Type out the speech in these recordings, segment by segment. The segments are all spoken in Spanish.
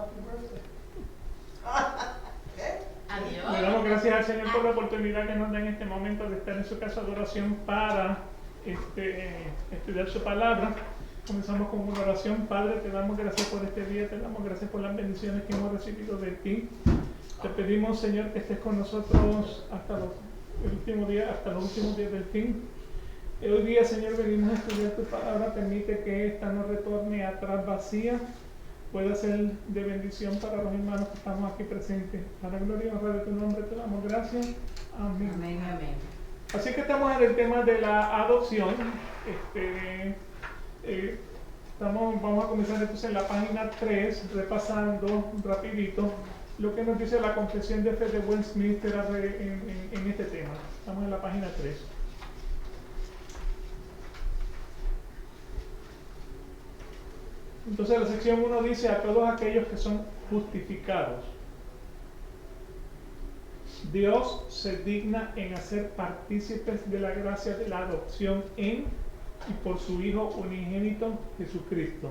happy birthday. Adiós. Le damos gracias al Señor por la oportunidad que nos da en este momento de estar en su casa de oración para estudiar su palabra. Comenzamos con una oración. Padre, te damos gracias por este día, te damos gracias por las bendiciones que hemos recibido de ti. Te pedimos, Señor, que estés con nosotros hasta los últimos días del fin. Hoy día, Señor, venimos a estudiar tu palabra. Permite que esta no retorne atrás vacía, pueda ser de bendición para los hermanos que estamos aquí presentes. Para la gloria y honra de tu nombre te damos gracias. Amén. Amén, amén. Así que estamos en el tema de la adopción. Vamos a comenzar entonces en la página 3, repasando rapidito lo que nos dice la Confesión de Fe de Westminster en este tema. Estamos en la página 3. Entonces la sección 1 dice: a todos aquellos que son justificados, Dios se digna en hacer partícipes de la gracia de la adopción en y por su Hijo unigénito Jesucristo.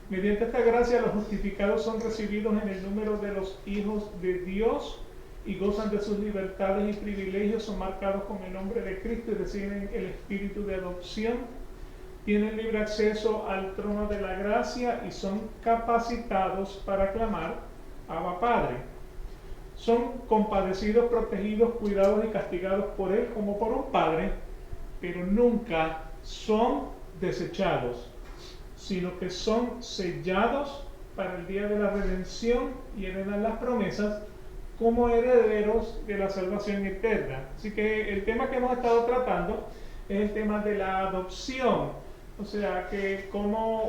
Mediante esta gracia los justificados son recibidos en el número de los hijos de Dios y gozan de sus libertades y privilegios, son marcados con el nombre de Cristo y reciben el espíritu de adopción. Tienen libre acceso al trono de la gracia y son capacitados para clamar: Abba Padre. Son compadecidos, protegidos, cuidados y castigados por Él como por un padre, pero nunca son desechados, sino que son sellados para el día de la redención y heredan las promesas como herederos de la salvación eterna. Así que el tema que hemos estado tratando es el tema de la adopción. O sea, que como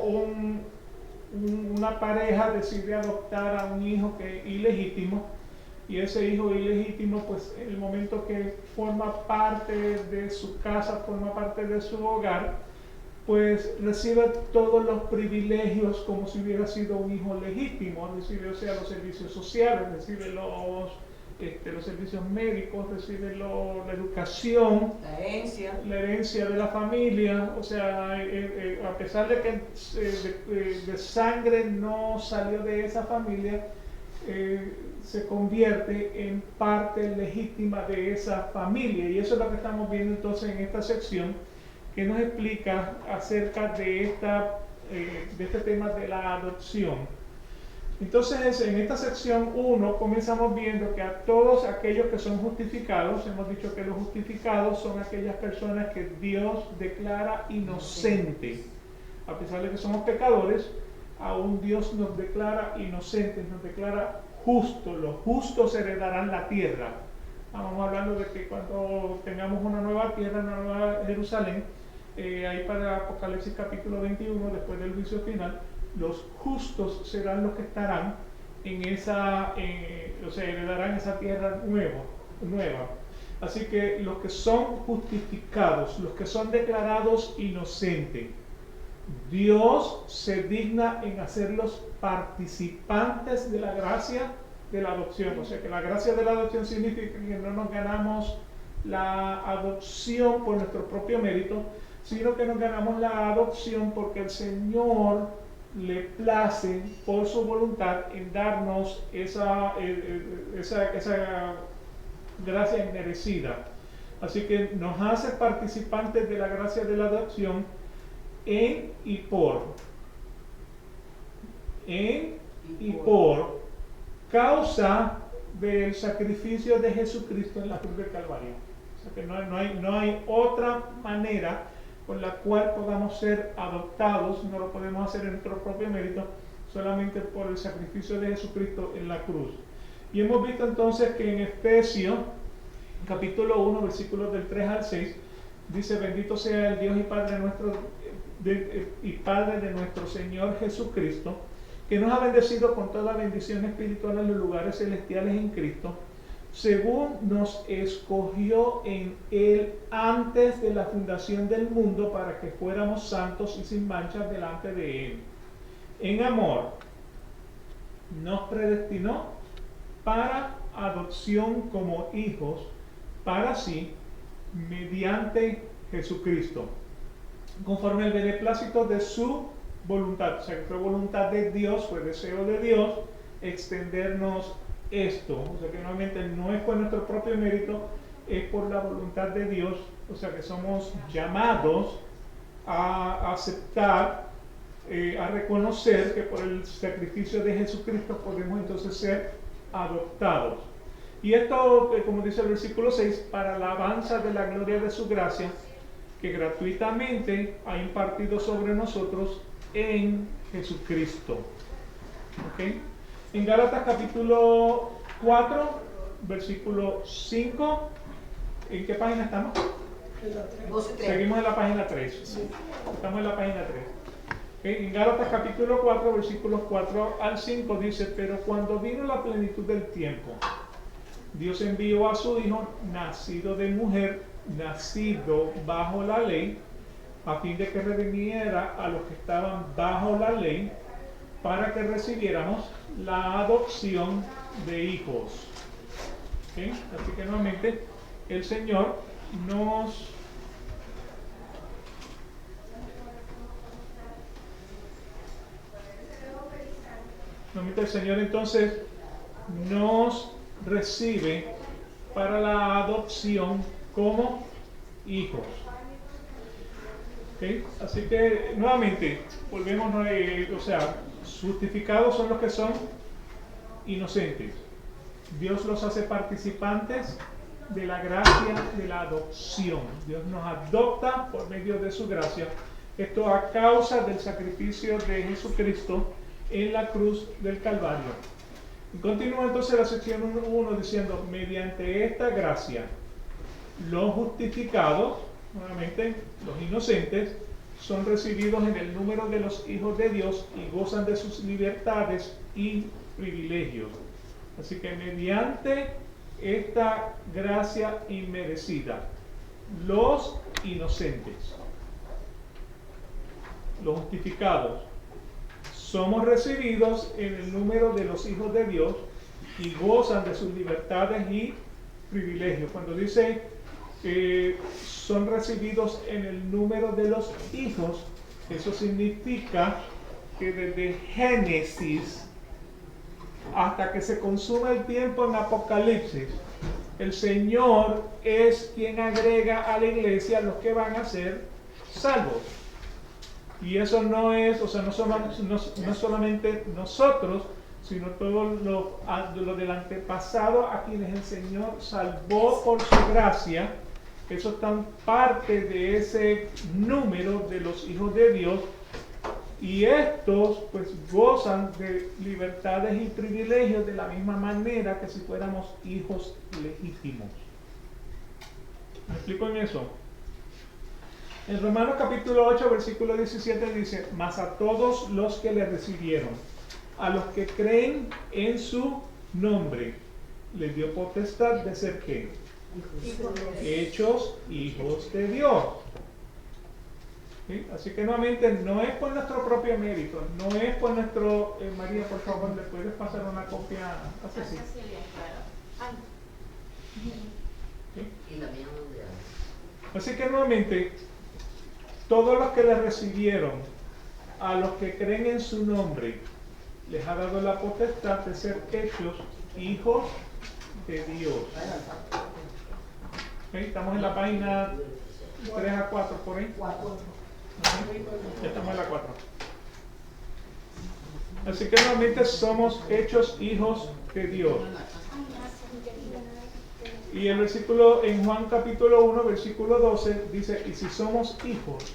una pareja decide adoptar a un hijo que es ilegítimo, y ese hijo ilegítimo, pues en el momento que forma parte de su casa, forma parte de su hogar, pues recibe todos los privilegios como si hubiera sido un hijo legítimo. Recibe, o sea, los servicios sociales, recibe los servicios médicos, recibe la educación, la herencia de la familia. O sea, a pesar de que de sangre no salió de esa familia, se convierte en parte legítima de esa familia. Y eso es lo que estamos viendo entonces en esta sección, que nos explica acerca de este tema de la adopción. Entonces, en esta sección 1 comenzamos viendo que a todos aquellos que son justificados, hemos dicho que los justificados son aquellas personas que Dios declara inocentes. A pesar de que somos pecadores, aún Dios nos declara inocentes, nos declara justos. Los justos heredarán la tierra. Vamos hablando de que cuando tengamos una nueva tierra, una nueva Jerusalén, ahí para Apocalipsis capítulo 21, después del juicio final, los justos serán los que estarán en heredarán esa tierra nueva. Así que los que son justificados, los que son declarados inocentes, Dios se digna en hacerlos participantes de la gracia de la adopción. O sea que la gracia de la adopción significa que no nos ganamos la adopción por nuestro propio mérito, sino que nos ganamos la adopción porque el Señor le place por su voluntad en darnos esa gracia inmerecida. Así que nos hace participantes de la gracia de la adopción en y por causa del sacrificio de Jesucristo en la cruz del Calvario. O sea que no hay otra manera por la cual podamos ser adoptados. No lo podemos hacer en nuestro propio mérito, solamente por el sacrificio de Jesucristo en la cruz. Y hemos visto entonces que en Efesios capítulo 1, versículos del 3 al 6, dice: bendito sea el Dios y Padre de nuestro Señor Jesucristo, que nos ha bendecido con toda bendición espiritual en los lugares celestiales en Cristo, según nos escogió en Él antes de la fundación del mundo, para que fuéramos santos y sin mancha delante de Él. En amor nos predestinó para adopción como hijos para sí, mediante Jesucristo, conforme al beneplácito de su voluntad, o sea que fue voluntad de Dios, fue deseo de Dios extendernos esto, o sea que nuevamente no es por nuestro propio mérito, es por la voluntad de Dios, o sea que somos llamados a aceptar, a reconocer que por el sacrificio de Jesucristo podemos entonces ser adoptados. Y esto, como dice el versículo 6, para la alabanza de la gloria de su gracia, que gratuitamente ha impartido sobre nosotros en Jesucristo. ¿Okay? En Gálatas capítulo 4, versículo 5, ¿en qué página estamos? Seguimos en la página 3. Sí. Estamos en la página 3. ¿Okay? En Gálatas capítulo 4, versículos 4 al 5 dice, pero cuando vino la plenitud del tiempo, Dios envió a su Hijo, nacido de mujer, nacido bajo la ley, a fin de que redimiera a los que estaban bajo la ley, para que recibiéramos la adopción de hijos. ¿Okay? Así que nuevamente el Señor el Señor entonces nos recibe para la adopción como hijos. ¿Okay? Así que nuevamente volvemos, o sea, justificados son los que son inocentes. Dios los hace participantes de la gracia de la adopción. Dios nos adopta por medio de su gracia. Esto a causa del sacrificio de Jesucristo en la cruz del Calvario. Y continúa entonces la sección 1 diciendo, mediante esta gracia, los justificados, nuevamente los inocentes, son recibidos en el número de los hijos de Dios y gozan de sus libertades y privilegios. Así que mediante esta gracia inmerecida, los inocentes, los justificados, somos recibidos en el número de los hijos de Dios y gozan de sus libertades y privilegios. Cuando dice son recibidos en el número de los hijos, eso significa que desde Génesis hasta que se consuma el tiempo en Apocalipsis, el Señor es quien agrega a la iglesia los que van a ser salvos. Y eso no es, o sea, no solamente nosotros, sino todo lo del antepasado a quienes el Señor salvó por su gracia. Eso están parte de ese número de los hijos de Dios. Y estos pues gozan de libertades y privilegios de la misma manera que si fuéramos hijos legítimos. ¿Me explico en eso? En Romanos capítulo 8, versículo 17 dice, mas a todos los que le recibieron, a los que creen en su nombre, les dio potestad de ser ¿qué? Hechos hijos de Dios. ¿Sí? Así que nuevamente no es por nuestro propio mérito, no es por nuestro... María, por favor, ¿le puedes pasar una copia a Cecilia? ¿Sí? Así que nuevamente, todos los que le recibieron, a los que creen en su nombre, les ha dado la potestad de ser hechos hijos de Dios. ¿Sí? Estamos en la página 3 a 4 por ahí. Ya estamos en la 4. Así que nuevamente somos hechos hijos de Dios. Y el versículo en Juan capítulo 1, versículo 12 dice, y si somos hijos,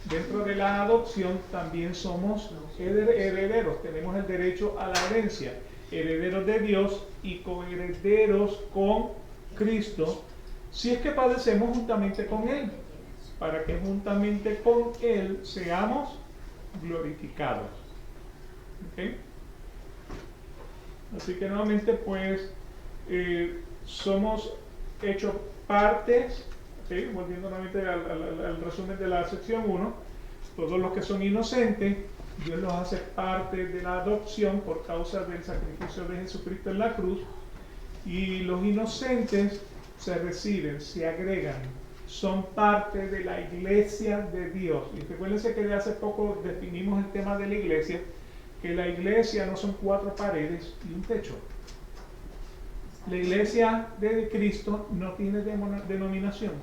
dentro de la adopción también somos herederos, tenemos el derecho a la herencia, herederos de Dios y coherederos con Cristo, si es que padecemos juntamente con Él, para que juntamente con Él seamos glorificados. ¿Okay? Así que nuevamente pues somos hechos partes, ¿okay? Volviendo nuevamente al resumen de la sección 1, todos los que son inocentes, Dios los hace parte de la adopción por causa del sacrificio de Jesucristo en la cruz, y los inocentes se reciben, se agregan son parte de la iglesia de Dios. Y recuérdense que de hace poco definimos el tema de la iglesia, que la iglesia no son 4 paredes y un techo. La iglesia de Cristo no tiene denominación.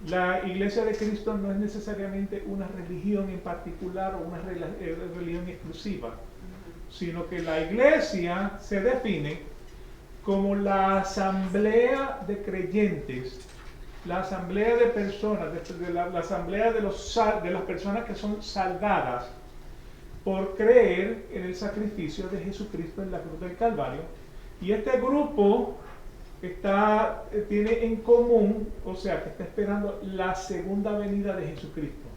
La iglesia de Cristo no es necesariamente una religión en particular o una religión exclusiva, sino que la iglesia se define como la asamblea de creyentes, la asamblea de personas, la asamblea de las personas que son salvadas por creer en el sacrificio de Jesucristo en la cruz del Calvario. Y este grupo tiene en común, o sea, que está esperando la segunda venida de Jesucristo.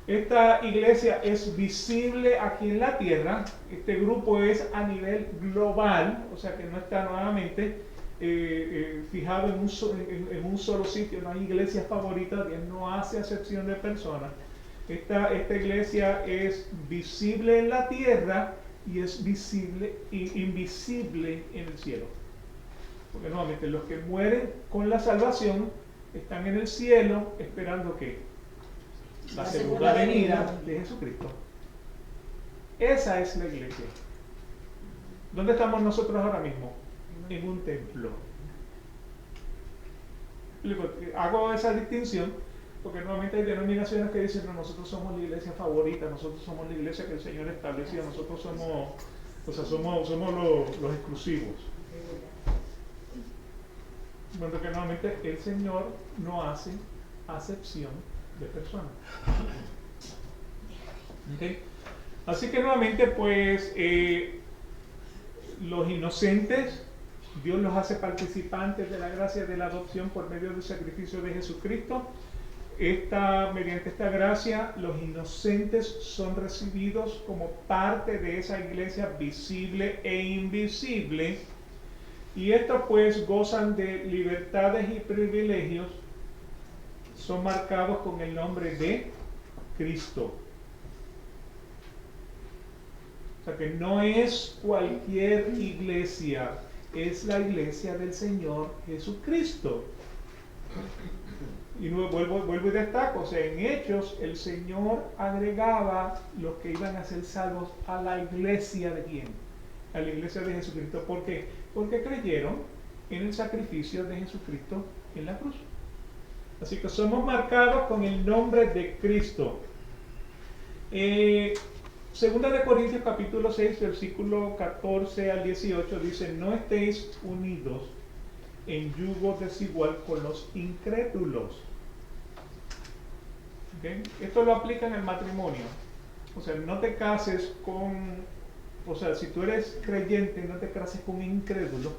Esta iglesia es visible aquí en la tierra. Este grupo es a nivel global, o sea que no está nuevamente fijado en un solo sitio. No hay iglesia favorita, Dios no hace acepción de personas. Esta iglesia es visible en la tierra y es visible e invisible en el cielo. Porque nuevamente los que mueren con la salvación están en el cielo esperando ¿qué? La segunda venida de Jesucristo. Esa es la iglesia. ¿Dónde estamos nosotros ahora mismo? En un templo. Hago esa distinción porque nuevamente hay denominaciones que dicen, no, nosotros somos la iglesia favorita, nosotros somos la iglesia que el Señor estableció, nosotros somos los exclusivos. Bueno, que nuevamente el Señor no hace acepción de personas. ¿Okay? Así que nuevamente pues los inocentes, Dios los hace participantes de la gracia de la adopción por medio del sacrificio de Jesucristo. Mediante esta gracia, los inocentes son recibidos como parte de esa iglesia visible e invisible, y estos pues gozan de libertades y privilegios, son marcados con el nombre de Cristo. O sea que no es cualquier iglesia, es la iglesia del Señor Jesucristo. Y vuelvo y destaco, o sea, en Hechos el Señor agregaba los que iban a ser salvos a la iglesia de ¿quién? A la iglesia de Jesucristo. ¿Por qué? Porque creyeron en el sacrificio de Jesucristo en la cruz. Así que somos marcados con el nombre de Cristo. Segunda de Corintios capítulo 6, versículo 14 al 18 dice, no estéis unidos en yugo desigual con los incrédulos. ¿Okay? Esto lo aplica en el matrimonio. O sea, no te cases si tú eres creyente, no te cases con un incrédulo,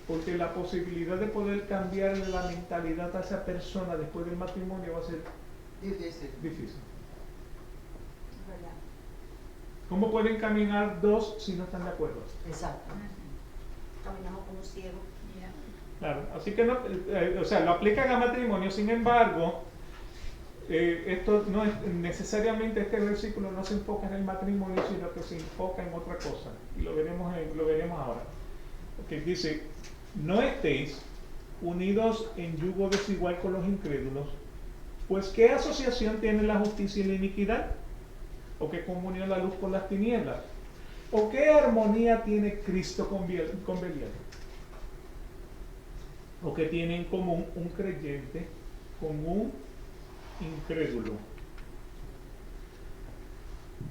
porque la posibilidad de poder cambiar la mentalidad a esa persona después del matrimonio va a ser difícil. ¿Cómo pueden caminar dos si no están de acuerdo? Exacto. Caminamos como ciegos. Claro, así que no, lo aplican a matrimonio. Sin embargo, esto no es necesariamente, este versículo no se enfoca en el matrimonio, sino que se enfoca en otra cosa, y lo veremos ahora. Okay, dice, no estéis unidos en yugo desigual con los incrédulos, pues ¿qué asociación tiene la justicia y la iniquidad? ¿O qué comunión la luz con las tinieblas? ¿O qué armonía tiene Cristo con Belial? ¿O qué tiene en común un creyente con un incrédulo?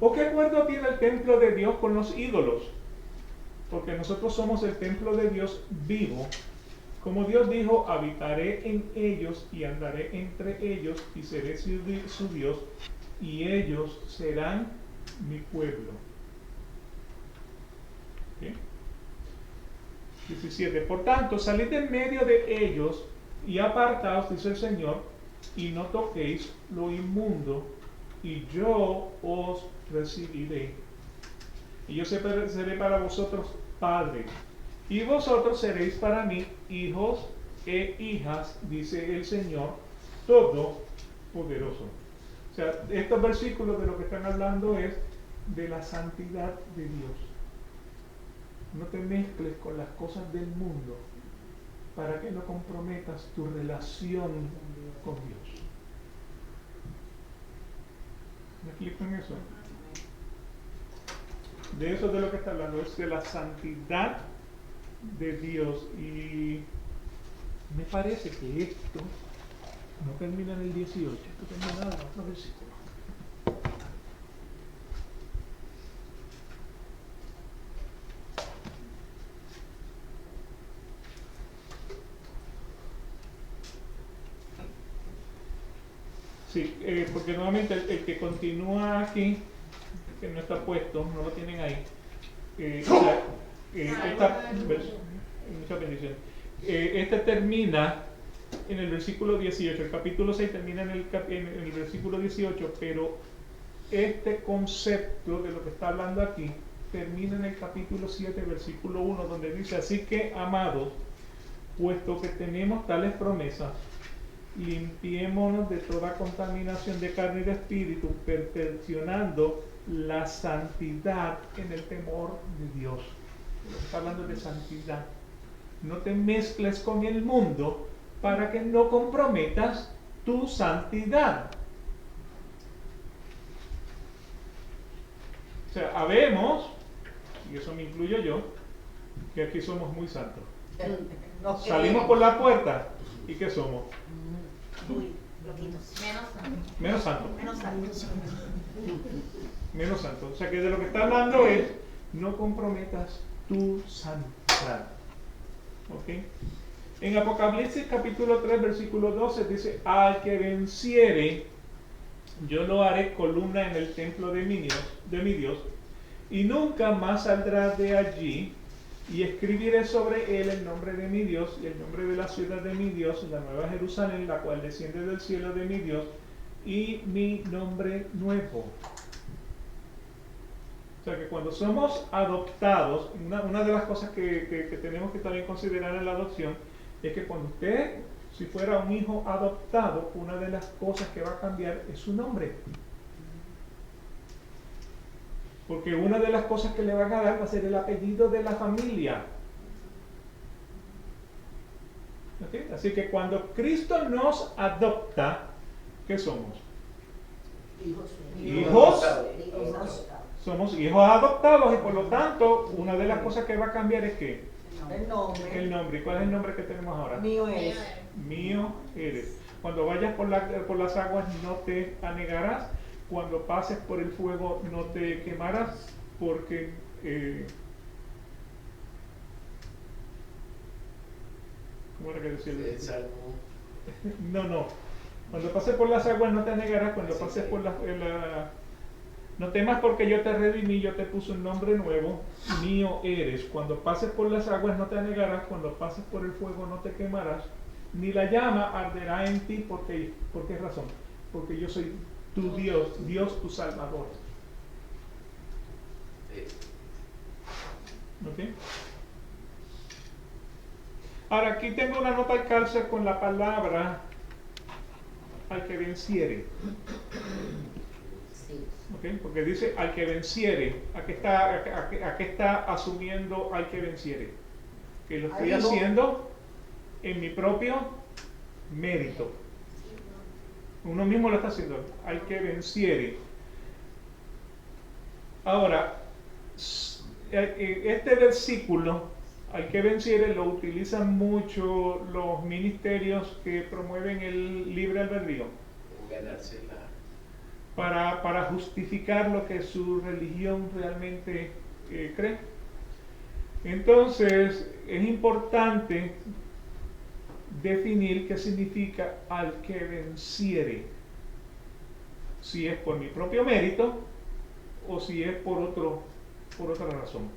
¿O qué acuerdo tiene el templo de Dios con los ídolos? Porque nosotros somos el templo de Dios vivo. Como Dios dijo, habitaré en ellos y andaré entre ellos y seré su Dios y ellos serán mi pueblo. ¿Okay? 17. Por tanto, salid en medio de ellos y apartaos, dice el Señor, y no toquéis lo inmundo, y yo os recibiré. Y yo seré para vosotros padre, y vosotros seréis para mí hijos e hijas, dice el Señor Todopoderoso. O sea, estos versículos de lo que están hablando es de la santidad de Dios. No te mezcles con las cosas del mundo. para que no comprometas tu relación con Dios. ¿Me explico en eso? De eso es de lo que está hablando, es de la santidad de Dios. Y me parece que esto no termina en el 18, esto termina en el otro versículo. Sí, porque nuevamente el que continúa aquí, que no está puesto, no lo tienen ahí, muchas bendiciones. Este termina en el versículo 18, el capítulo 6 termina en el versículo 18, pero este concepto de lo que está hablando aquí termina en el capítulo 7, versículo 1, donde dice: así que, amados, puesto que tenemos tales promesas, limpiémonos de toda contaminación de carne y de espíritu, perfeccionando la santidad en el temor de Dios. Está hablando de santidad. No te mezcles con el mundo para que no comprometas tu santidad. O sea, habemos, y eso me incluyo yo, que aquí somos muy santos. Salimos por la puerta y ¿qué somos? Uy, loquitos. Menos santos. Menos santos. Menos santos. O sea que de lo que está hablando es: no comprometas tu santidad. ¿Ok? En Apocalipsis capítulo 3 versículo 12 dice: al que venciere, yo lo haré columna en el templo de mi Dios, y nunca más saldrá de allí, y escribiré sobre él el nombre de mi Dios y el nombre de la ciudad de mi Dios, la nueva Jerusalén, la cual desciende del cielo de mi Dios, y mi nombre nuevo. O sea que cuando somos adoptados, una de las cosas que tenemos que también considerar en la adopción es que cuando usted, si fuera un hijo adoptado, una de las cosas que va a cambiar es su nombre. Porque una de las cosas que le van a dar va a ser el apellido de la familia. ¿Okay? Así que cuando Cristo nos adopta, ¿qué somos? Hijos. Somos hijos adoptados, y por lo tanto, una de las cosas que va a cambiar es ¿qué? El nombre. ¿Y cuál es el nombre que tenemos ahora? Mío es. Mío eres. Cuando vayas por las aguas no te anegarás. Cuando pases por el fuego no te quemarás, porque ¿cómo era que decía el Salmo? No. Cuando pases por las aguas no te anegarás. Cuando pases por no temas, porque yo te redimí, yo te puse un nombre nuevo, mío eres. Cuando pases por las aguas no te anegarás. Cuando pases por el fuego no te quemarás, ni la llama arderá en ti. ¿Por qué razón? Porque yo soy tu Dios, Dios tu Salvador. ¿Ok? Ahora aquí tengo una nota al calce con la palabra al que venciere. ¿Ok? Porque dice al que venciere. ¿A qué está asumiendo al que venciere? Que lo estoy haciendo en mi propio mérito. Uno mismo lo está haciendo, al que venciere. Ahora, este versículo, al que venciere, lo utilizan mucho los ministerios que promueven el libre albedrío. Para justificar lo que su religión realmente cree. Entonces, es importante definir qué significa al que venciere, si es por mi propio mérito o si es por otra razón.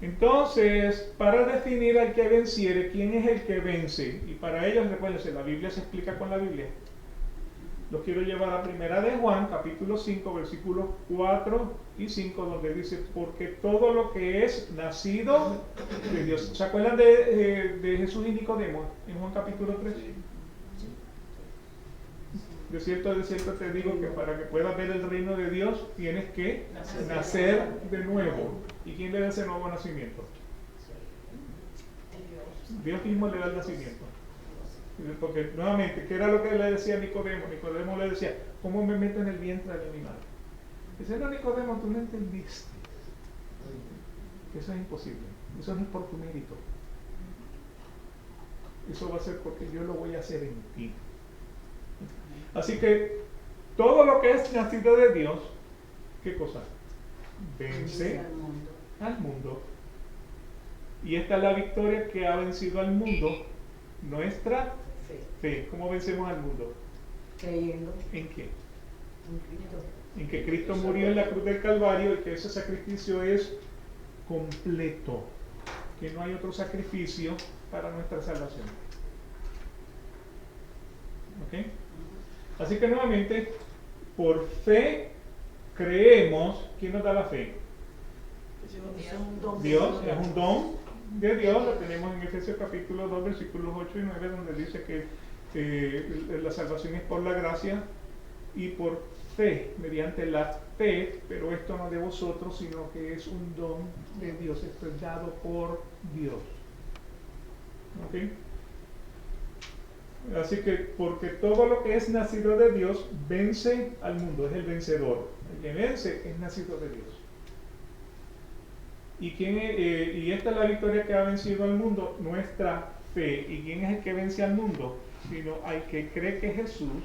Entonces, para definir al que venciere, ¿quién es el que vence? Y para ello, recuérdense, la Biblia se explica con la Biblia. Los quiero llevar a Primera de Juan, capítulo 5, versículos 4 y 5, donde dice: porque todo lo que es nacido de Dios. ¿Se acuerdan de Jesús y Nicodemo en Juan capítulo 3? De cierto te digo que para que puedas ver el reino de Dios tienes que nacer de nuevo. ¿Y quién le da ese nuevo nacimiento? Dios mismo le da el nacimiento. Porque nuevamente, ¿qué era lo que le decía a Nicodemo? Nicodemo le decía, ¿cómo me meto en el vientre de mi madre? Dice, no, Nicodemo, tú no entendiste. Eso es imposible. Eso no es por tu mérito. Eso va a ser porque yo lo voy a hacer en ti. Así que todo lo que es nacido de Dios, ¿qué cosa? Vence al mundo. Y esta es la victoria que ha vencido al mundo, nuestra fe. ¿Cómo vencemos al mundo? Creyendo ¿En qué? en Cristo. En que Cristo murió en la cruz del Calvario y que ese sacrificio es completo, que no hay otro sacrificio para nuestra salvación. ¿Ok? Así que nuevamente, por fe creemos. ¿Quién nos da la fe? Es un don. Dios, es un don de Dios. Lo tenemos en Efesios capítulo 2, versículos 8 y 9, donde dice que la salvación es por la gracia y por fe, mediante la fe, pero esto no de vosotros, sino que es un don de Dios, esto es dado por Dios. ¿Ok? Así que, porque todo lo que es nacido de Dios vence al mundo, es el vencedor. El que vence es nacido de Dios. Y esta es la victoria que ha vencido al mundo, nuestra fe. ¿Y quién es el que vence al mundo? Sino al que cree que Jesús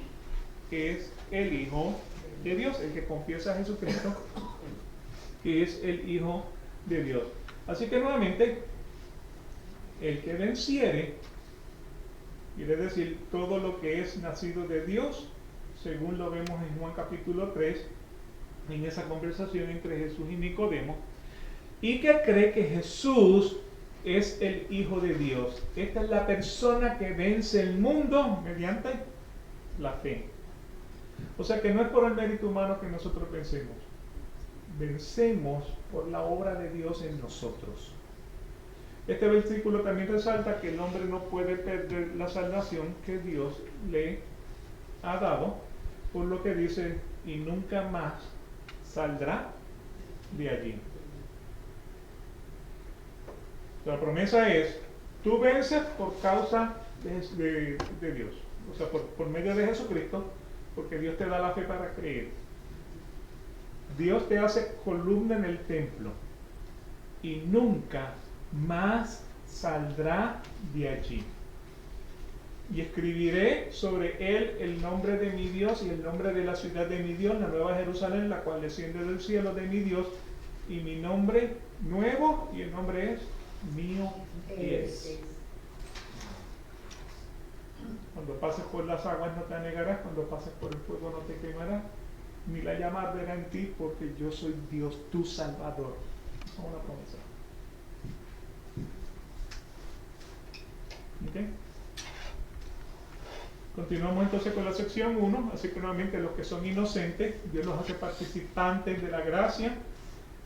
es el Hijo de Dios, el que confiesa a Jesucristo, que es el Hijo de Dios. Así que nuevamente, el que venciere, quiere decir todo lo que es nacido de Dios, según lo vemos en Juan capítulo 3, en esa conversación entre Jesús y Nicodemo, y que cree que Jesús es el Hijo de Dios. Esta es la persona que vence el mundo mediante la fe. O sea que no es por el mérito humano que nosotros vencemos. Vencemos por la obra de Dios en nosotros. Este versículo también resalta que el hombre no puede perder la salvación que Dios le ha dado, por lo que dice, y nunca más saldrá de allí. La promesa es, tú vences por causa de Dios, o sea, por medio de Jesucristo, porque Dios te da la fe para creer. Dios te hace columna en el templo y nunca más saldrá de allí. Y escribiré sobre él el nombre de mi Dios y el nombre de la ciudad de mi Dios, la nueva Jerusalén, la cual desciende del cielo de mi Dios, y mi nombre nuevo, y el nombre es mío es. Cuando pases por las aguas no te anegarás, cuando pases por el fuego no te quemarás, ni la llama arderá en ti, porque yo soy Dios, tu Salvador. Es una promesa. ¿Okay? Continuamos entonces con la sección 1, así que nuevamente los que son inocentes, Dios los hace participantes de la gracia.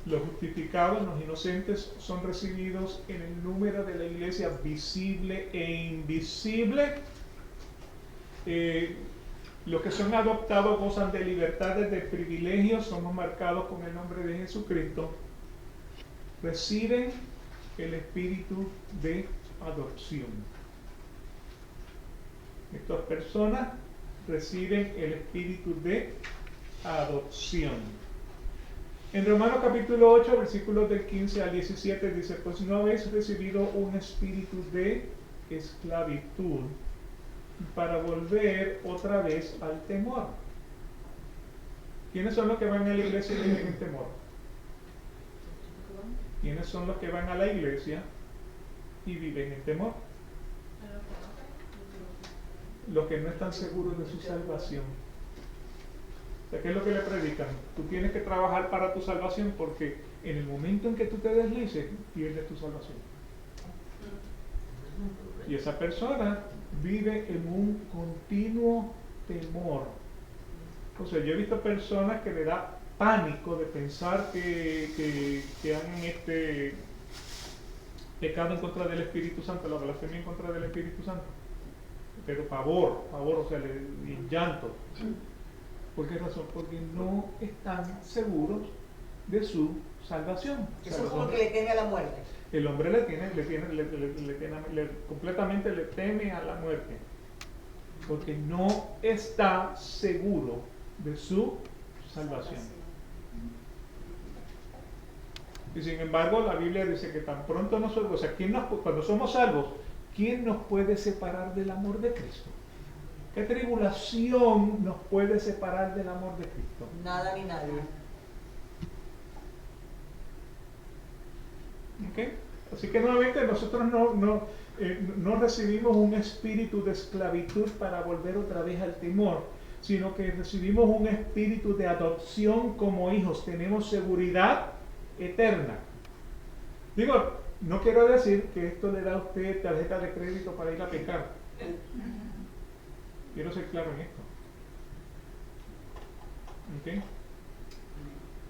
Los justificados, los inocentes, son recibidos en el número de la iglesia visible e invisible. Los que son adoptados gozan de libertades, de privilegios, somos marcados con el nombre de Jesucristo. Reciben el espíritu de adopción. Estas personas reciben el espíritu de adopción. En Romanos capítulo 8, versículos del 15 al 17 dice, pues no habéis recibido un espíritu de esclavitud para volver otra vez al temor. ¿Quiénes son los que van a la iglesia y viven en temor? ¿Quiénes son los que van a la iglesia y viven en temor? Los que no están seguros de su salvación. O sea, ¿qué es lo que le predican? Tú tienes que trabajar para tu salvación porque en el momento en que tú te deslices, pierdes tu salvación. Y esa persona vive en un continuo temor. O sea, yo he visto personas que le da pánico de pensar que han pecado en contra del Espíritu Santo, la blasfemia en contra del Espíritu Santo. Pero pavor, o sea, y llanto. ¿Por qué razón? Porque no están seguros de su salvación. Eso es como que le teme a la muerte. El hombre completamente le teme a la muerte, porque no está seguro de su salvación. Y sin embargo, la Biblia dice que tan pronto nosotros, o sea, cuando somos salvos, ¿quién nos puede separar del amor de Cristo? ¿Qué tribulación nos puede separar del amor de Cristo? Nada ni nadie. ¿Okay? Así que nuevamente nosotros no recibimos un espíritu de esclavitud para volver otra vez al temor, sino que recibimos un espíritu de adopción como hijos. Tenemos seguridad eterna. Digo, no quiero decir que esto le da a usted tarjeta de crédito para ir a pecar. Quiero ser claro en esto. ¿Okay?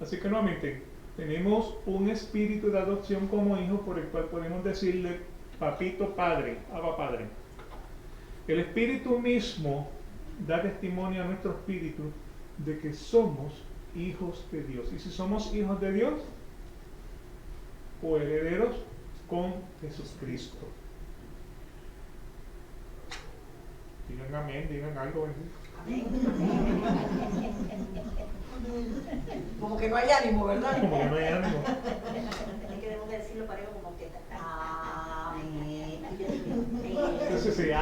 Así que nuevamente, tenemos un espíritu de adopción como hijos por el cual podemos decirle papito padre, Abba Padre. El espíritu mismo da testimonio a nuestro espíritu de que somos hijos de Dios. Y si somos hijos de Dios, coherederos con Jesucristo. Digan amén, digan algo. Como que no hay ánimo, ¿verdad? Como que no hay ánimo. Es que debemos decirlo parejo como que amén. Entonces sí, amén.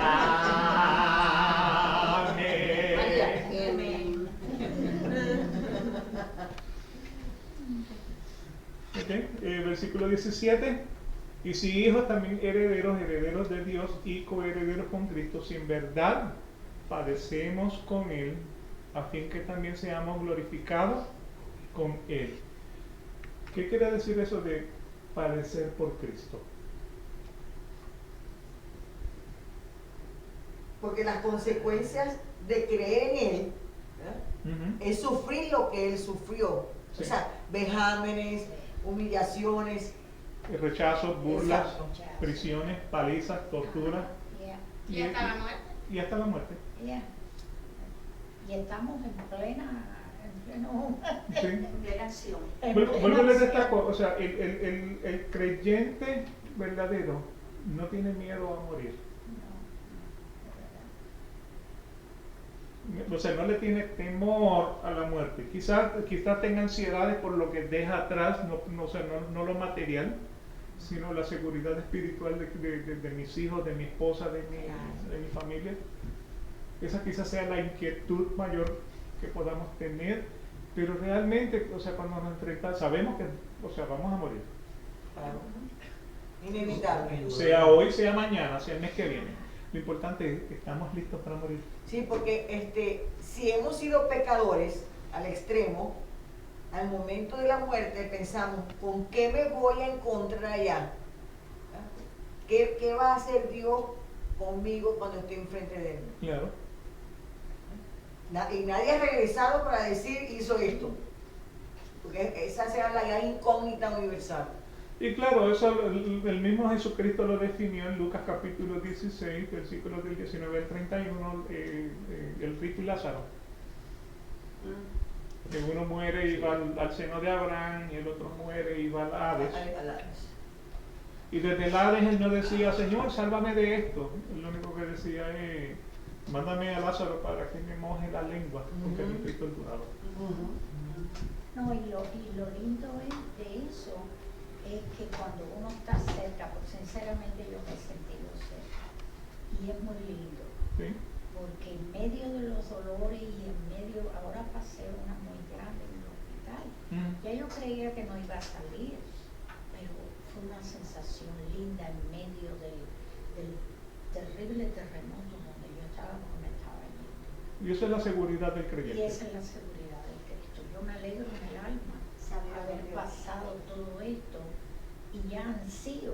Amén. Okay. Versículo 17. Y si hijos, también herederos, herederos de Dios y coherederos con Cristo, si en verdad padecemos con Él, a fin que también seamos glorificados con Él. ¿Qué quiere decir eso de padecer por Cristo? Porque las consecuencias de creer en Él, ¿verdad? Es sufrir lo que Él sufrió. Sí. O sea, vejámenes, humillaciones. Rechazos, burlas, Exacto. prisiones, palizas, torturas Y hasta la muerte. y hasta la muerte. Y estamos en pleno Sí. De la acción. Vuelvo a leer esta cosa, o sea, el creyente verdadero no tiene miedo a morir. O sea, no le tiene temor a la muerte. Quizás tenga ansiedades por lo que deja atrás, no lo material, sino la seguridad espiritual de mis hijos, de mi esposa, de mi familia. Esa quizás sea la inquietud mayor que podamos tener, pero realmente, o sea, cuando nos enfrentamos, sabemos que, o sea, vamos a morir. Claro. Inevitable. Sea hoy, sea mañana, sea el mes que viene. Lo importante es que estamos listos para morir. Sí, porque si hemos sido pecadores al extremo, al momento de la muerte pensamos, ¿con qué me voy a encontrar allá? ¿Qué va a hacer Dios conmigo cuando esté enfrente de Él? Claro. Y nadie ha regresado para decir, hizo esto. Porque esa será la gran incógnita universal. Y claro, eso el mismo Jesucristo lo definió en Lucas capítulo 16, versículos del 19 al 31, el rico y Lázaro. Que uno muere y va al seno de Abraham, y el otro muere y va al Hades. Y desde el Hades él no decía, Señor, sálvame de esto. Él lo único que decía es, mándame a Lázaro para que me moje la lengua, porque yo estoy torturado. No, y lo lindo de eso es que cuando uno está cerca, porque sinceramente yo me he sentido cerca, y es muy lindo, ¿Sí? porque en medio de los dolores y en medio, ahora pasé una muy grande en el hospital, ya yo creía que no iba a salir, pero fue una sensación linda en medio del terrible terremoto donde yo estaba, porque me estaba yendo. Y esa es la seguridad del Y creyente. esa es la seguridad del Cristo. Yo me alegro en el alma haber pasado todo esto y ya ansío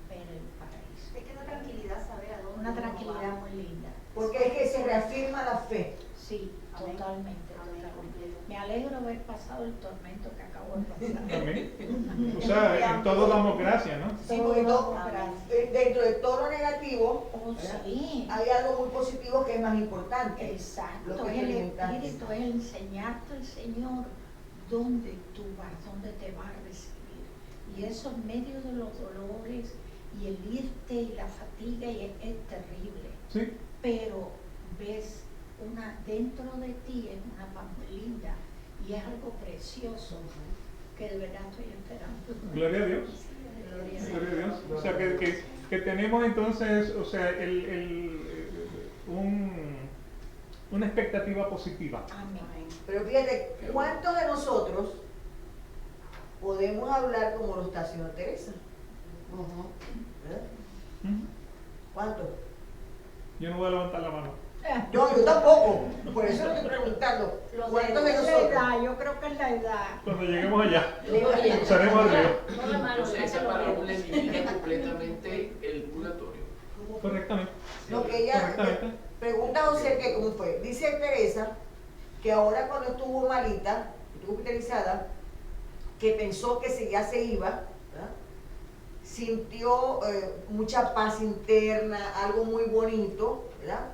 ver el paraíso. Es que una tranquilidad saber a dónde Una uno tranquilidad va. muy linda. Porque es que se reafirma la fe. Sí, Amén. totalmente, Amén, totalmente. completo. Me alegro haber pasado el tormento que acabo de pasar. Amén. O sea, en todo damos gracias, ¿no? Sí, porque Gracias. dentro de todo lo negativo, Oh, ¿verdad? sí. Hay algo muy positivo que es más importante. Exacto, Lo que es el experimentaste. espíritu, es el enseñarte al Señor dónde tú vas, dónde te vas a recibir. Y eso en medio de los dolores y el irte y la fatiga es terrible. ¿Sí? Pero ves dentro de ti es una paz muy linda y es algo precioso que de verdad estoy esperando. Gloria a Dios. Gloria a Gloria a Dios. Dios. O sea, que tenemos entonces, o sea, una expectativa positiva. Amén. Pero fíjate, ¿cuántos de nosotros podemos hablar como lo está haciendo Teresa? ¿Verdad? ¿Mm? ¿Cuántos? Yo no voy a levantar la mano. Yo tampoco. Por eso le estoy preguntando. ¿Cuántos de Es la nosotros? edad, yo creo que es la edad. Cuando lleguemos allá, Leo, usaremos el río. no la mano, Entonces esa parábola elimina completamente el purgatorio. Correctamente. Lo que ella Correctamente. pregunta a José que cómo fue. Dice Teresa que ahora cuando estuvo malita, estuvo hospitalizada, que pensó que ya se iba, ¿verdad? Sintió mucha paz interna, algo muy bonito, ¿verdad?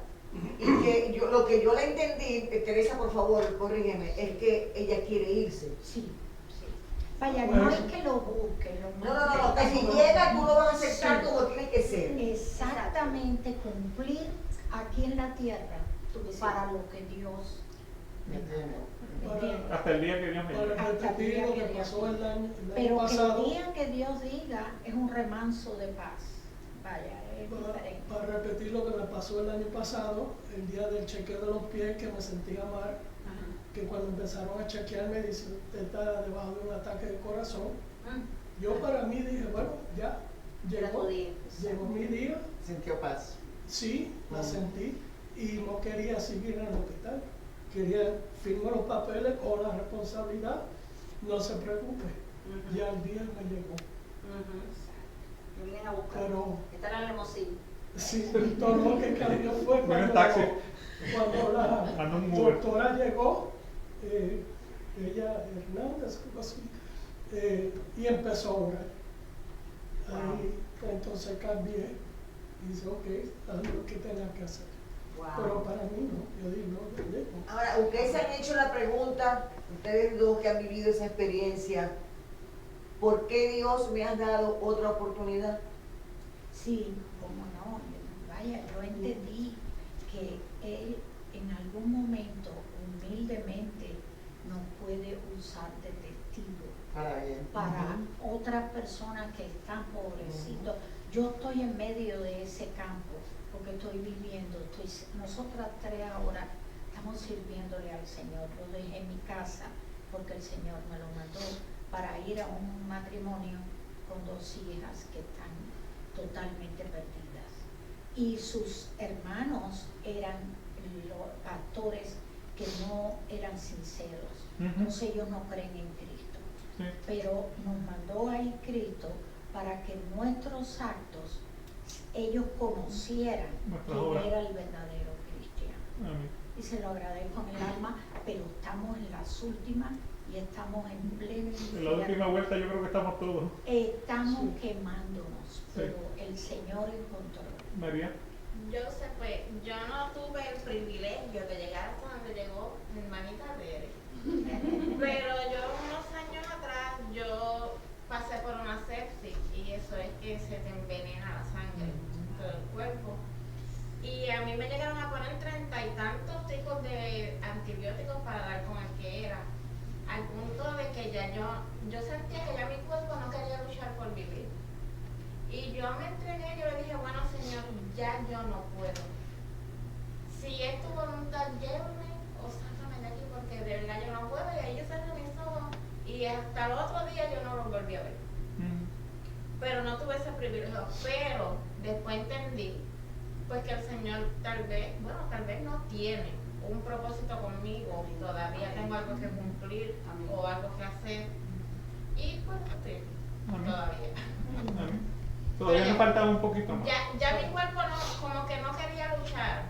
Y que lo que yo le entendí, Teresa, por favor, corrígeme, es que ella quiere irse. Sí, sí. Vaya, no es que lo busque, No, que si llega tú lo vas a aceptar como tiene que ser. Exactamente, cumplir aquí en la tierra para lo que Dios me mandó. ¿Entiendes? Hasta el día que Dios me lleve. Para repetir lo que pasó el año Pero que pasado, el día que Dios diga es un remanso de paz. Vaya, es diferente. para repetir lo que me pasó el año pasado, el día del chequeo de los pies, que me sentía mal, que cuando empezaron a chequearme, dice, usted está debajo de un ataque de corazón. Yo para mí dije, bueno, ya, llegó mi día, Sintió paz. sí, la sentí, y no quería seguir en el hospital. Quería firmar los papeles con la responsabilidad, no se preocupe, ya el día me llegó. Me vienen a buscar. Pero Está en la limusina. sí, todo lo que cambió fue Bueno, en taxi. cuando Ando en la Uber. doctora llegó, ella, Hernández, algo así, y empezó a orar. Ahí, entonces cambié y dice, ok, haz lo que tenga que hacer. Pero para mí no, yo digo, no, yo llego. Ahora, ustedes se han hecho la pregunta, ustedes dos que han vivido esa experiencia, ¿por qué Dios me ha dado otra oportunidad? Sí, cómo no, vaya, yo entendí que Él en algún momento humildemente nos puede usar de testigo para otras personas que están pobrecitos. Yo estoy en medio de ese campo porque estoy viviendo, nosotras 3 ahora estamos sirviéndole al Señor. Yo dejé mi casa porque el Señor me lo mandó para ir a un matrimonio con 2 hijas que están totalmente perdidas. Y sus hermanos eran los pastores que no eran sinceros. Entonces ellos no creen en Cristo. Sí. Pero nos mandó ahí Cristo para que nuestros actos ellos conocieran Nuestra quién obra. era el verdadero cristiano. Amén. Y se lo agradezco en el alma, pero estamos en las últimas y estamos en pleno En la última infierno. vuelta yo creo que estamos todos. Estamos quemándonos, pero el Señor encontró. María. Yo sé, pues, yo no tuve el privilegio de llegar hasta donde llegó mi hermanita Tere. Pero yo unos años atrás, yo pasé por una sepsis y eso es que se te envenena la sangre todo el cuerpo. Y a mí me llegaron a poner 30 y tantos tipos de antibióticos para dar con el que era. Al punto de que ya yo sentía que ya mi cuerpo no quería luchar por vivir. Y yo me entregué, yo le dije, bueno Señor, ya yo no puedo. Si es tu voluntad, llévame o sácame de aquí porque de verdad yo no puedo. Y ahí yo cerré mis ojos y hasta el otro día yo no lo volví a ver. Pero no tuve ese privilegio. Pero después entendí pues que el Señor tal vez no tiene un propósito conmigo, todavía tengo algo que cumplir o algo que hacer. Y pues estoy todavía. Amén. Todavía me faltaba un poquito más. Ya mi cuerpo no, como que no quería luchar.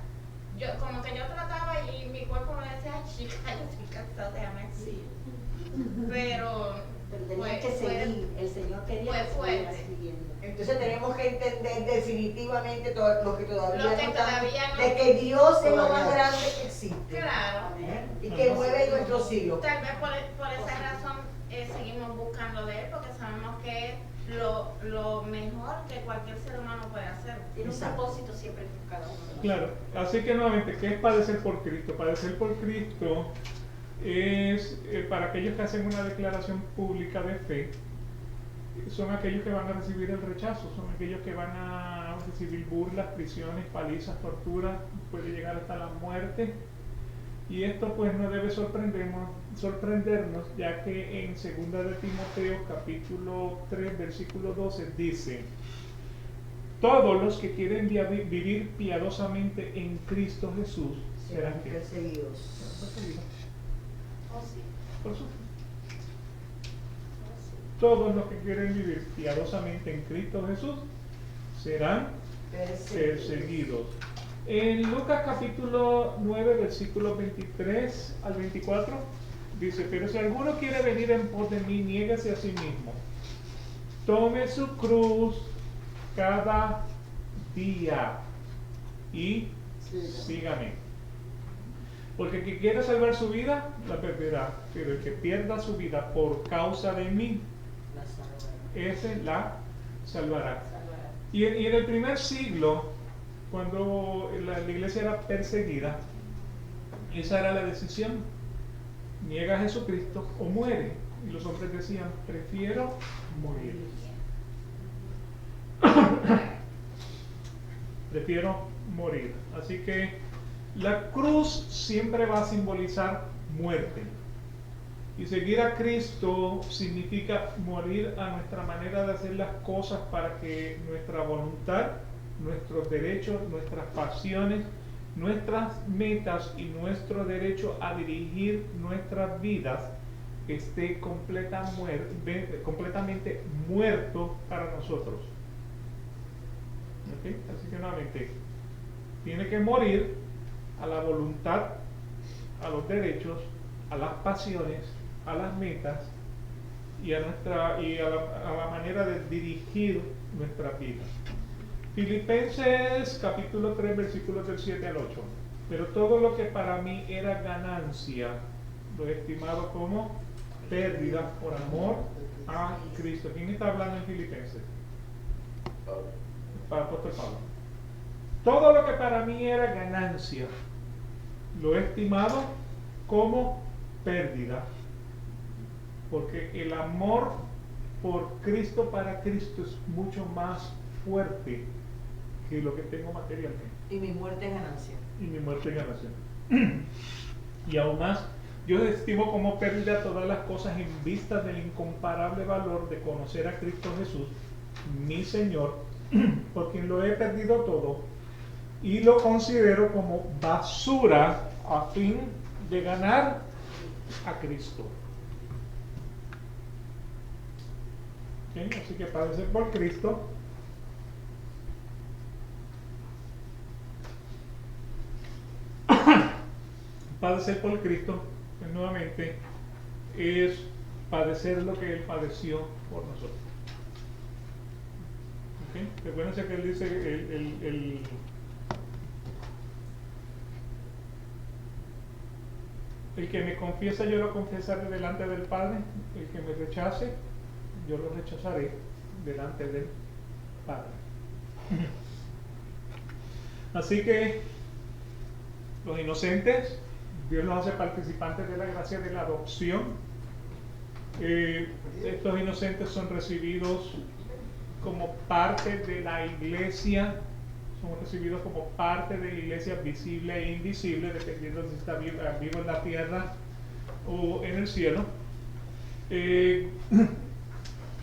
Como que yo trataba y mi cuerpo me decía, ay chica, yo estoy cansada, déjame así. Pero tenía que seguir, el Señor quería que siguiera siguiendo. Entonces tenemos que entender definitivamente todo lo que todavía Lo que no estamos, todavía no- de que Dios es lo más grande que existe. claro. Y que mueve nuestro siglo. Tal vez por esa razón seguimos buscando de Él, porque sabemos que es lo mejor que cualquier ser humano puede hacer. Tiene un Exacto. propósito siempre con cada uno de nosotros. Claro, así que nuevamente, ¿qué es padecer por Cristo? Padecer por Cristo es para aquellos que hacen una declaración pública de fe, son aquellos que van a recibir el rechazo, son aquellos que van a recibir burlas, prisiones, palizas, torturas, puede llegar hasta la muerte. Y esto pues no debe sorprendernos, ya que en 2 de Timoteo capítulo 3 versículo 12 dice: todos los que quieren vivir piadosamente en Cristo Jesús serán Perseguidos. perseguidos Oh, sí. por su fe. Oh, sí. Todos los que quieren vivir piadosamente en Cristo Jesús serán perseguidos. En Lucas capítulo 9, versículos 23 al 24, dice: pero si alguno quiere venir en pos de mí, niéguese a sí mismo. Tome su cruz cada día y sígame. Porque el que quiera salvar su vida, la perderá. Pero el que pierda su vida por causa de mí, La salvará. ese la salvará. Salvará. Y en el primer siglo, cuando la iglesia era perseguida, esa era la decisión: niega a Jesucristo o muere. Y los hombres decían: prefiero morir. Prefiero morir. Así que la cruz siempre va a simbolizar muerte. Y seguir a Cristo significa morir a nuestra manera de hacer las cosas para que nuestra voluntad, nuestros derechos, nuestras pasiones, nuestras metas y nuestro derecho a dirigir nuestras vidas esté completamente muerto para nosotros. ¿Okay? Así que nuevamente, tiene que morir a la voluntad, a los derechos, a las pasiones, a las metas y a la manera de dirigir nuestras vidas. Filipenses capítulo 3 versículos del 7 al 8. Pero todo lo que para mí era ganancia, lo he estimado como pérdida por amor a Cristo. ¿Quién está hablando en Filipenses? Para apóstol Pablo. Todo lo que para mí era ganancia, lo he estimado como pérdida, porque el amor por Cristo para Cristo es mucho más fuerte que lo que tengo materialmente. Y mi muerte es ganancia. Y mi muerte es ganancia. Y aún más, yo estimo como pérdida todas las cosas en vista del incomparable valor de conocer a Cristo Jesús, mi Señor, por quien lo he perdido todo y lo considero como basura a fin de ganar a Cristo. ¿Okay? Así que padecer por Cristo padecer por Cristo, pues, nuevamente, es padecer lo que Él padeció por nosotros. ¿Okay? Recuérdense que Él dice, el que me confiesa, yo lo confesaré delante del Padre; el que me rechace, yo lo rechazaré delante del Padre. Así que los inocentes, Dios los hace participantes de la gracia de la adopción. Estos inocentes son recibidos como parte de la iglesia, son recibidos como parte de la iglesia visible e invisible, dependiendo de si está vivo en la tierra o en el cielo.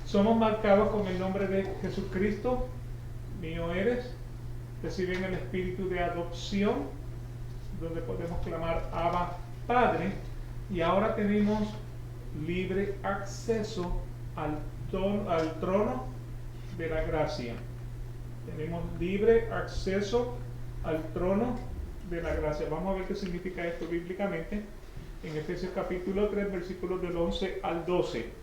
Somos marcados con el nombre de Jesucristo, mío eres. Reciben el espíritu de adopción, donde podemos clamar Abba, Padre, y ahora tenemos libre acceso al trono de la gracia. Tenemos libre acceso al trono de la gracia. Vamos a ver qué significa esto bíblicamente en Efesios capítulo 3, versículos del 11 al 12.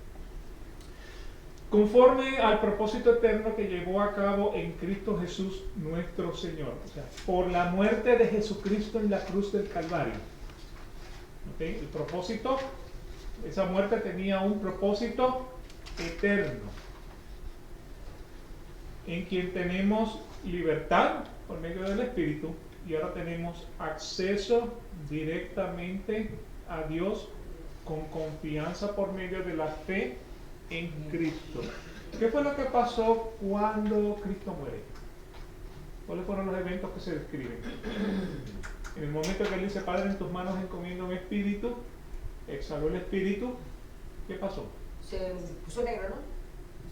Conforme al propósito eterno que llevó a cabo en Cristo Jesús nuestro Señor. O sea, por la muerte de Jesucristo en la cruz del Calvario, ¿Ok? El propósito, esa muerte tenía un propósito eterno, en quien tenemos libertad por medio del Espíritu y ahora tenemos acceso directamente a Dios con confianza por medio de la fe en Cristo. ¿Qué fue lo que pasó cuando Cristo muere? ¿Cuáles fueron los eventos que se describen? En el momento que él dice, Padre, en tus manos encomiendo mi espíritu, exhaló el espíritu, ¿qué pasó? Se puso negro, ¿no?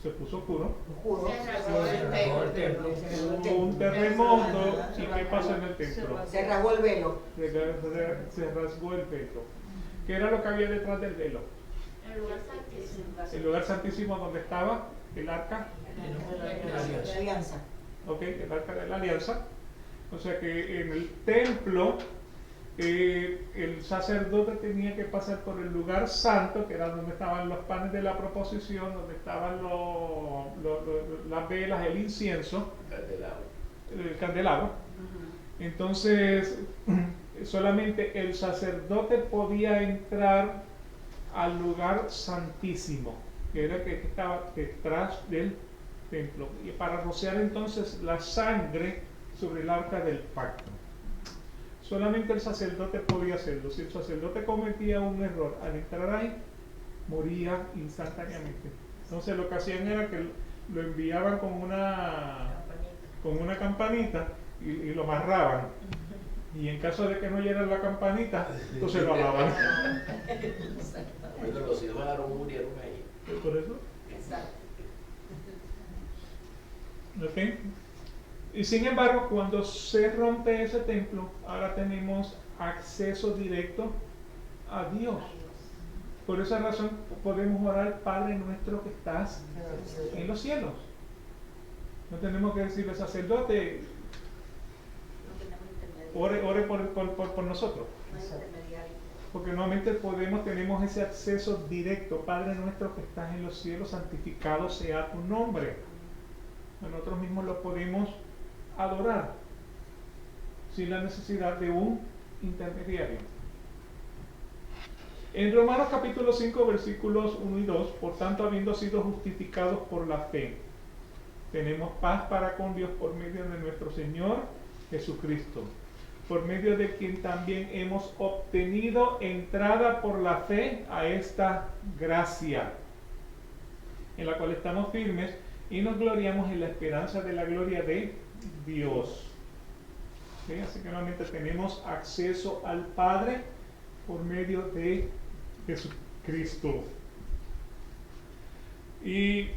Se puso oscuro, Oscuro. el templo. hubo un terremoto, ¿y qué pasó en el templo? Se rasgó el velo. Se rasgó el velo. ¿Qué era lo que había detrás del velo? El lugar santísimo. El lugar santísimo donde estaba el arca, La alianza. ¿ok? El arca de la alianza. O sea que en el templo el sacerdote tenía que pasar por el lugar santo, que era donde estaban los panes de la proposición, donde estaban las velas, el incienso, el candelabro. Entonces, solamente el sacerdote podía entrar al lugar santísimo, que era el que estaba detrás del templo, y para rociar entonces la sangre sobre el arca del pacto. Solamente el sacerdote podía hacerlo. Si el sacerdote cometía un error al entrar ahí, moría instantáneamente. Entonces lo que hacían era que lo enviaban con una campanita y lo amarraban. Y en caso de que no oyera la campanita, entonces lo alaban. Bueno, los hijos de Aarón murieron ahí. ¿Por eso? Exacto. ¿Ok? Y sin embargo, cuando se rompe ese templo, ahora tenemos acceso directo a Dios. Por esa razón podemos orar, Padre nuestro que estás en los cielos. No tenemos que decirle, sacerdote, No tenemos intermediario. ore por nosotros. No hay intermediario. Porque nuevamente tenemos ese acceso directo. Padre nuestro que estás en los cielos, santificado sea tu nombre. Nosotros mismos lo podemos adorar sin la necesidad de un intermediario. En Romanos capítulo 5 versículos 1 y 2, por tanto, habiendo sido justificados por la fe, tenemos paz para con Dios por medio de nuestro Señor Jesucristo, por medio de quien también hemos obtenido entrada por la fe a esta gracia, en la cual estamos firmes y nos gloriamos en la esperanza de la gloria de Dios. ¿Sí? Así que nuevamente tenemos acceso al Padre por medio de Jesucristo. Y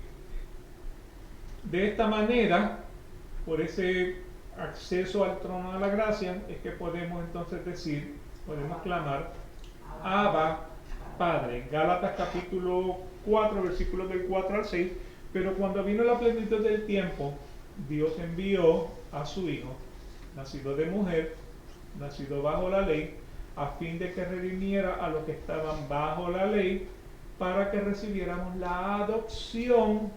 de esta manera, por ese acceso al trono de la gracia, es que podemos entonces decir, podemos clamar, Abba, Padre. Gálatas capítulo 4, versículos del 4 al 6. Pero cuando vino la plenitud del tiempo, Dios envió a su Hijo, nacido de mujer, nacido bajo la ley, a fin de que redimiera a los que estaban bajo la ley, para que recibiéramos la adopción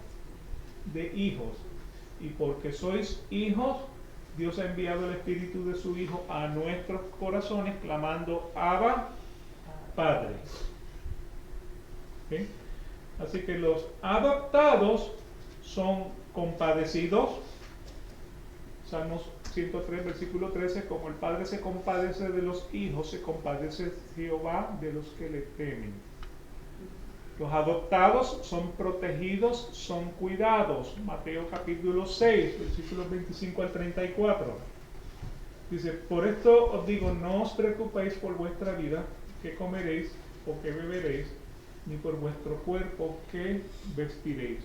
de hijos. Y porque sois hijos, Dios ha enviado el Espíritu de su Hijo a nuestros corazones, clamando, Abba, Padre. ¿Okay? Así que los adoptados son compadecidos. Salmos 103, versículo 13, como el Padre se compadece de los hijos, se compadece Jehová de los que le temen. Los adoptados son protegidos, son cuidados. Mateo capítulo 6, versículos 25 al 34. Dice, por esto os digo, no os preocupéis por vuestra vida, qué comeréis o qué beberéis, ni por vuestro cuerpo, qué vestiréis.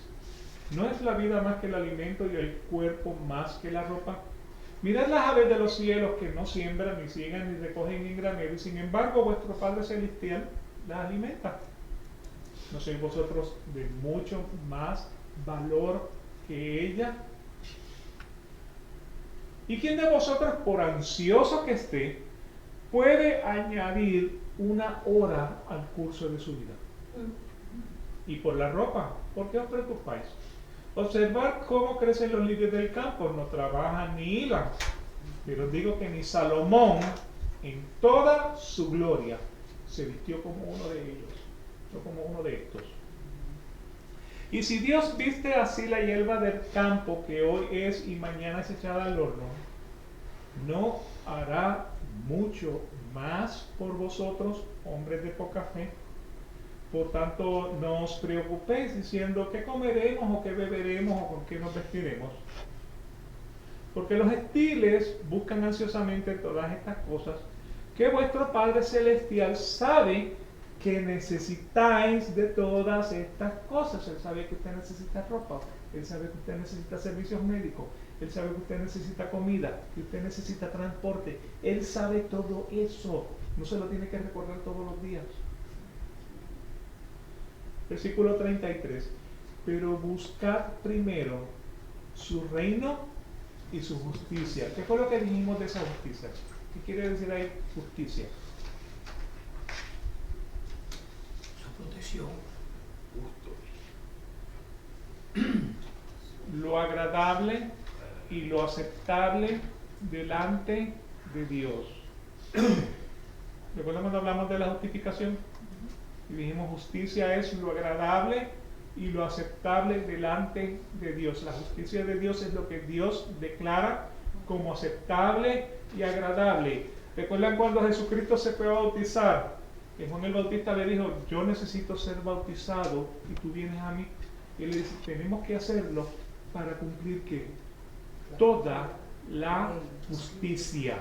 ¿No es la vida más que el alimento y el cuerpo más que la ropa? Mirad las aves de los cielos que no siembran, ni ciegan, ni recogen en granero, y sin embargo vuestro Padre Celestial las alimenta. ¿No sois vosotros de mucho más valor que ella? ¿Y quién de vosotros, por ansioso que esté, puede añadir una hora al curso de su vida? Y por la ropa, ¿por qué os preocupáis? Observad cómo crecen los lirios del campo, no trabajan ni hilan. Pero os digo que ni Salomón, en toda su gloria, se vistió como uno de ellos, no como uno de estos. Y si Dios viste así la hierba del campo, que hoy es y mañana es echada al horno, ¿no hará mucho más por vosotros, hombres de poca fe? Por tanto, no os preocupéis diciendo qué comeremos o qué beberemos o con qué nos vestiremos. Porque los gentiles buscan ansiosamente todas estas cosas, que vuestro Padre Celestial sabe que necesitáis de todas estas cosas. Él sabe que usted necesita ropa, Él sabe que usted necesita servicios médicos, Él sabe que usted necesita comida, que usted necesita transporte. Él sabe todo eso. No se lo tiene que recordar todos los días. Versículo 33. Pero buscad primero su reino y su justicia. ¿Qué fue lo que dijimos de esa justicia? ¿Qué quiere decir ahí justicia? Su protección. Justo. Lo agradable y lo aceptable delante de Dios. ¿Recuerdan cuando hablamos de la justificación? Y dijimos justicia es lo agradable y lo aceptable delante de Dios. La justicia de Dios es lo que Dios declara como aceptable y agradable. ¿Recuerdan cuando Jesucristo se fue a bautizar? Que Juan el Bautista le dijo, yo necesito ser bautizado y tú vienes a mí. Y él le dice, tenemos que hacerlo para cumplir ¿qué? Toda la justicia.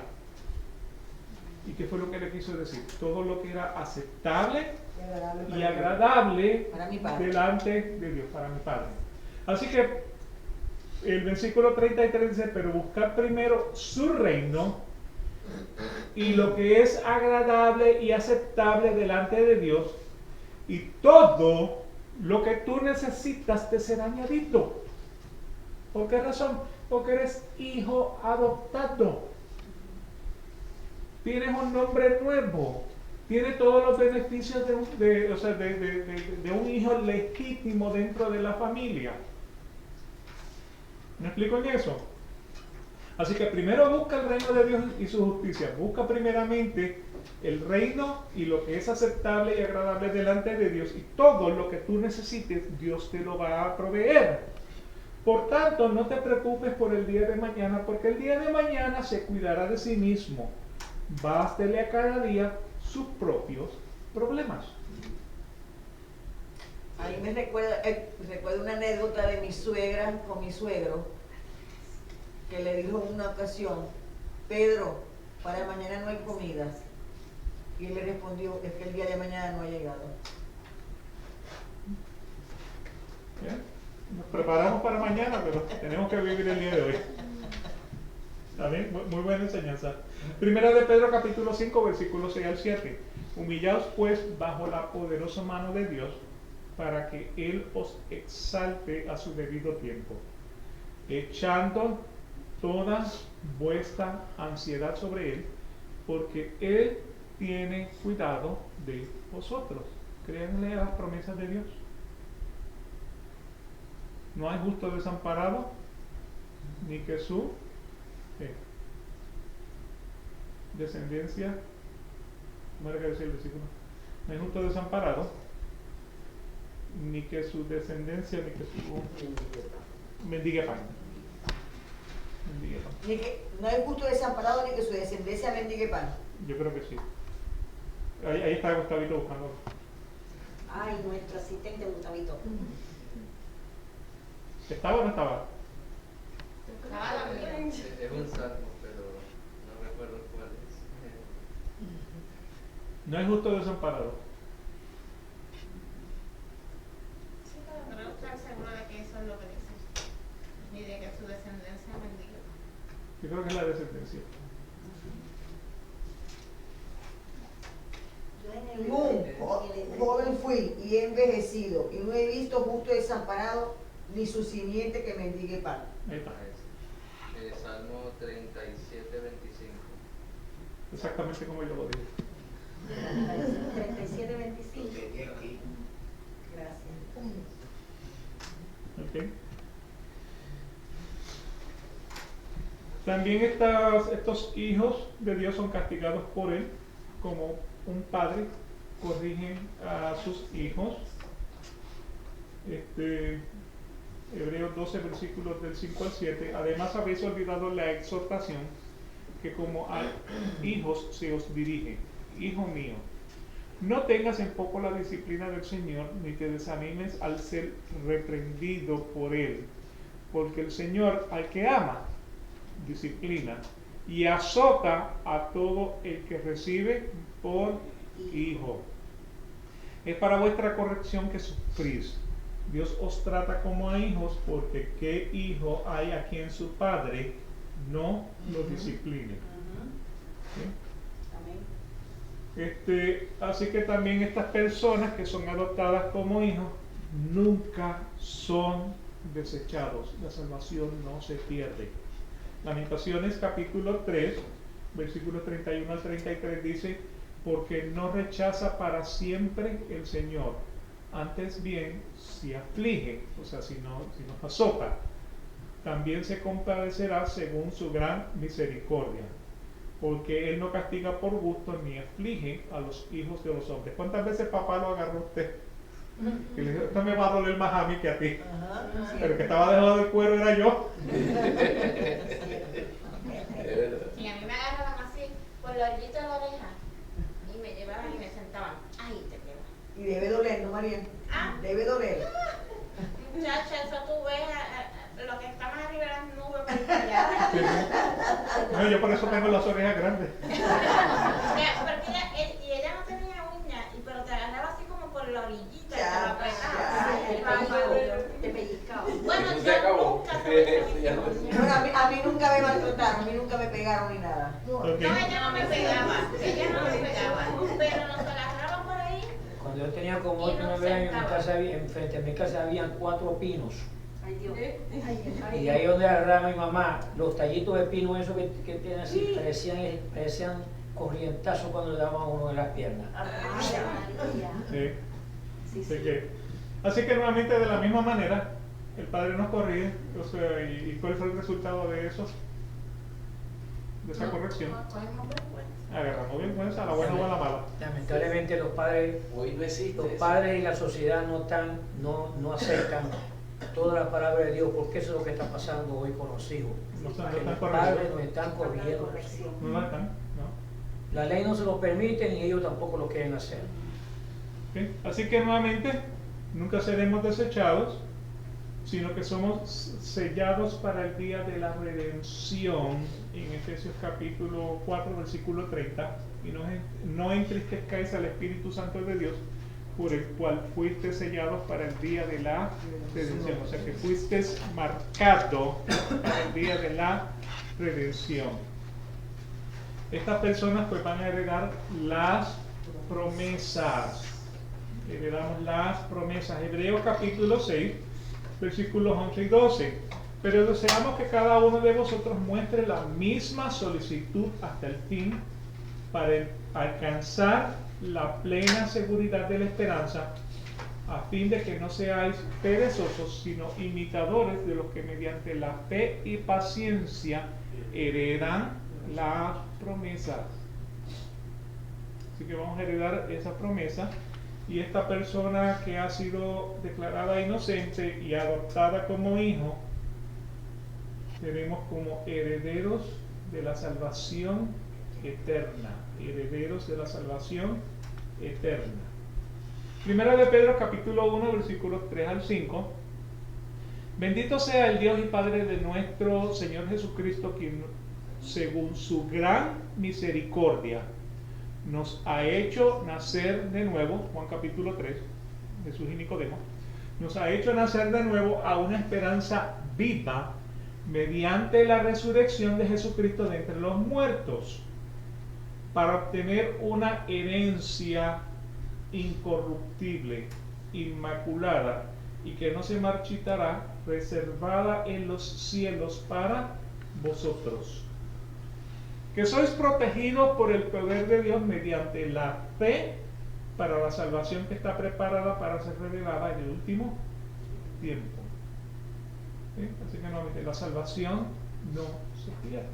¿Y qué fue lo que le quiso decir? Todo lo que era aceptable y agradable para mi Padre. Delante de Dios, para mi Padre. Así que el versículo 33 dice, pero buscar primero su reino y lo que es agradable y aceptable delante de Dios, y todo lo que tú necesitas te será añadido. ¿Por qué razón? Porque eres hijo adoptado. Tienes un nombre nuevo. Tienes todos los beneficios de un hijo legítimo dentro de la familia. ¿Me explico en eso? Así que primero busca el reino de Dios y su justicia. Busca primeramente el reino y lo que es aceptable y agradable delante de Dios. Y todo lo que tú necesites, Dios te lo va a proveer. Por tanto, no te preocupes por el día de mañana, porque el día de mañana se cuidará de sí mismo. Bástele a cada día sus propios problemas. Ahí me recuerda una anécdota de mi suegra con mi suegro, que le dijo en una ocasión, Pedro, para mañana no hay comida. Y él le respondió, es que el día de mañana no ha llegado. ¿Bien? Nos preparamos para mañana, pero tenemos que vivir el día de hoy. ¿Está bien? Muy buena enseñanza. Primera de Pedro capítulo 5, versículos 6 al 7. Humillaos pues bajo la poderosa mano de Dios, para que Él os exalte a su debido tiempo, echando toda vuestra ansiedad sobre Él, porque Él tiene cuidado de vosotros. Créanle a las promesas de Dios. No hay justo desamparado, ni que su descendencia, ¿cómo era que decía el versículo? No hay justo desamparado, ni que su descendencia, ni que su mendigue pan. Mendigue pan. Ni que no hay justo desamparado ni que su descendencia mendigue pan. Yo creo que sí. Ahí está Gustavito buscando. Ay, nuestro asistente Gustavito. ¿Estaba o no estaba? Estaba la mía. Es un salmo, pero no recuerdo cuál es. No hay justo desamparado. Sí, pero no estar seguro de que eso es lo que dice. Ni de que su descendencia bendiga. Yo creo que es la descendencia. Joven fui y he envejecido, y no he visto justo desamparado, ni su simiente que mendigue pan. Ahí está. Salmo 37, 25. Exactamente como yo lo dije. 37, 25. Gracias. ¿Ok? También estos hijos de Dios son castigados por Él como un padre corrigen a sus hijos. Hebreos 12, versículos del 5 al 7. Además habéis olvidado la exhortación que como a hijos se os dirige. Hijo mío, no tengas en poco la disciplina del Señor, ni te desanimes al ser reprendido por Él, porque el Señor al que ama, disciplina y azota a todo el que recibe por hijo. Es para vuestra corrección que sufrís. Dios os trata como a hijos, porque ¿qué hijo hay a quien su padre no lo discipline? ¿Sí? Así que también estas personas que son adoptadas como hijos nunca son desechados. La salvación no se pierde. Lamentaciones capítulo 3, versículos 31 al 33 dice: porque no rechaza para siempre el Señor, antes bien si aflige, o sea, si nos azota, también se compadecerá según su gran misericordia, porque Él no castiga por gusto ni aflige a los hijos de los hombres. ¿Cuántas veces papá lo agarró a usted? Que le dijo: esto me va a doler más a mí que a ti. Pero el que estaba debajo del cuero era yo. Y a mí me agarraban así, por la orillita de la oreja, y me llevaban y me sentaban. Ahí te quedas. Y debe doler, ¿no, María? Ah. Debe doler. Muchacha, eso tú ves, lo que está más arriba de las nubes para allá. No, yo por eso tengo las orejas grandes. Porque ella no tenía uñas, pero te agarraba así como por la orillita y te la apretaba. Te pellizcaba. Bueno, Eso se yo acabó. nunca tuve Bueno, a mí nunca me maltrataron, a mí nunca me pegaron ni nada. Ok. No, ella no me pegaba, pero nos agarraban por ahí. Cuando yo tenía como 8 o 9 años, enfrente de mi casa habían 4 pinos. Ay, Dios. Y ahí donde agarraba mi mamá, los tallitos de pino esos que tienen así, parecían corrientazos cuando le daban a uno en las piernas. Sí. Sí, Así sí. así que nuevamente de la misma manera el Padre nos corrige. O sea, ¿y cuál fue el resultado de eso? De esa corrección. Agarramos vergüenza, a la buena o a la mala. Lamentablemente los padres Hoy no existe eso. y la sociedad no aceptan toda la palabra de Dios, porque eso es lo que está pasando hoy con los hijos. No están Que los corrigiendo. padres nos están corrigiendo. No la están, ¿no? La ley no se lo permite ni ellos tampoco lo quieren hacer. ¿Sí? Así que nuevamente nunca seremos desechados, sino que somos sellados para el día de la redención, en Efesios capítulo 4 versículo 30. Y no entristezcáis al Espíritu Santo de Dios, por el cual fuiste sellados para el día de la redención. O sea que fuiste marcado para el día de la redención. Estas personas pues van a heredar las promesas. Heredamos las promesas. Hebreos capítulo 6, versículos 11 y 12. Pero deseamos que cada uno de vosotros muestre la misma solicitud hasta el fin, para alcanzar la plena seguridad de la esperanza, a fin de que no seáis perezosos, sino imitadores de los que mediante la fe y paciencia heredan las promesas. Así que vamos a heredar esa promesa. Y esta persona que ha sido declarada inocente y adoptada como hijo, tenemos como herederos de la salvación eterna. Herederos de la salvación eterna. Primera de Pedro capítulo 1 versículos 3 al 5. Bendito sea el Dios y Padre de nuestro Señor Jesucristo, quien según su gran misericordia nos ha hecho nacer de nuevo. Juan capítulo 3, Jesús y Nicodemo. Nos ha hecho nacer de nuevo a una esperanza viva mediante la resurrección de Jesucristo de entre los muertos, para obtener una herencia incorruptible, inmaculada y que no se marchitará, reservada en los cielos para vosotros, que sois protegidos por el poder de Dios mediante la fe para la salvación que está preparada para ser revelada en el último tiempo. ¿Sí? Así que nuevamente, la salvación no se pierde,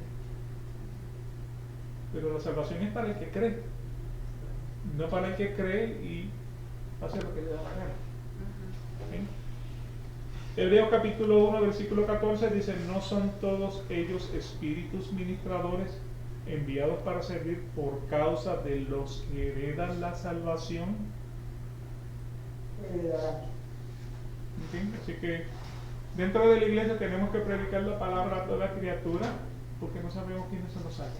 pero la salvación es para el que cree. no para el que cree y hace lo que le da la gana. ¿Sí? Hebreos capítulo 1, versículo 14 dice, ¿no son todos ellos espíritus ministradores enviados para servir por causa de los que heredan la salvación? ¿Sí? Así que dentro de la iglesia tenemos que predicar la palabra a toda criatura, porque no sabemos quiénes son los salvos.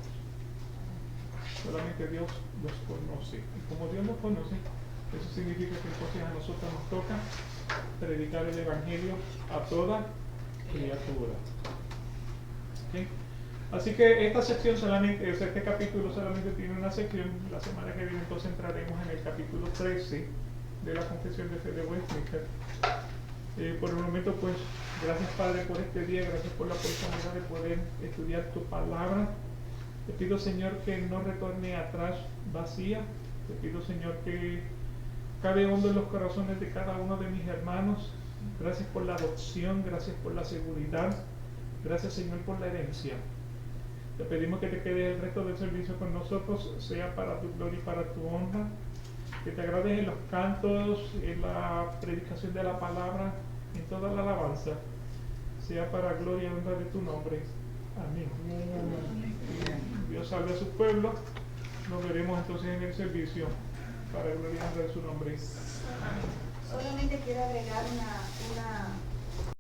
Solamente Dios los conoce. Y como Dios los conoce, eso significa que entonces a nosotros nos toca predicar el Evangelio a toda criatura. ¿Sí? Así que esta sección solamente, este capítulo solamente tiene una sección. La semana que viene entonces entraremos en el capítulo 13 de la Confesión de Fe de Westminster. Por el momento, pues, gracias Padre por este día, gracias por la oportunidad de poder estudiar tu palabra. Te pido, Señor, que no retorne atrás vacía. Te pido, Señor, que cabe hondo en los corazones de cada uno de mis hermanos. Gracias por la adopción, gracias por la seguridad, gracias, Señor, por la herencia. Te pedimos que te quedes el resto del servicio con nosotros, sea para tu gloria y para tu honra. Que te agrades en los cantos, en la predicación de la palabra, en toda la alabanza, sea para gloria y honra de tu nombre. Amén. Dios salve a su pueblo. Nos veremos entonces en el servicio para gloria y honra de su nombre. Solamente quiero agregar una